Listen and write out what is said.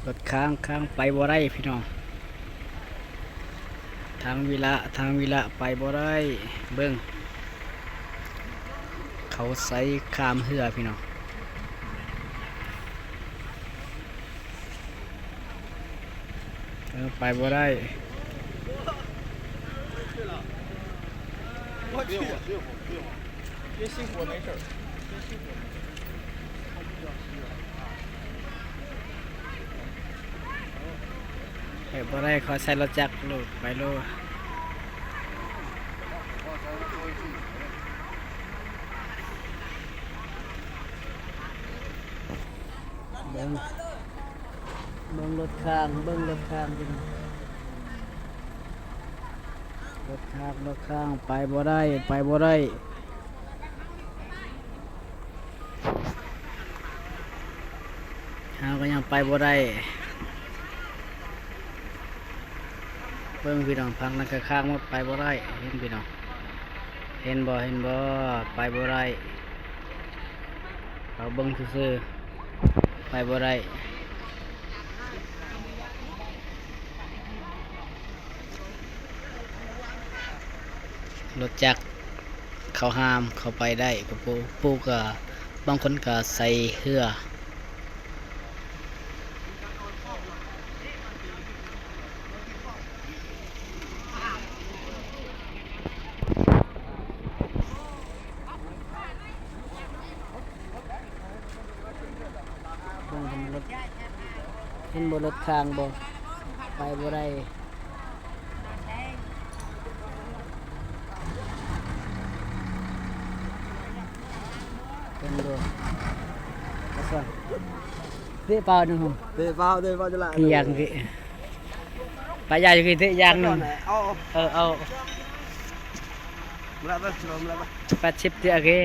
รถค้างไปบ่ได้พี่น้องทางวิละไปบ่ได้เบิ่งเขาใส่ข้ามเหือพี่น้องไปบ่ได้不用，别辛苦没事儿，别辛苦。ไปบ่ได้เขาใส่รถจักรลูกไปลูกเบิ่งรถข้างพี่น้องรถข้างไปบ่ได้เฮาก็ยังไปบ่ได้เบิ่งพี่น้องพังนั่นข้างๆหมดไปบ่ได้เห็นพี่น้องเห็นบ่ไปบ่ได้เราเบิ่งซื่อๆไปบ่ได้รถจักรเขาห้ามเขาไปได้กับปูก็บางคนก็ใส่เหือเบิ่งรถเห็นบ่รถข้างบ่ไปบ่ได้เป็นดูกระสวนเตะเปล่าหนึ่ง 对vào就来。 กี่อย่างกี่ไปยายกี่เตะอย่างหนึ่ง เอา เอามาแล้วมาแล้ว 80เตะกี่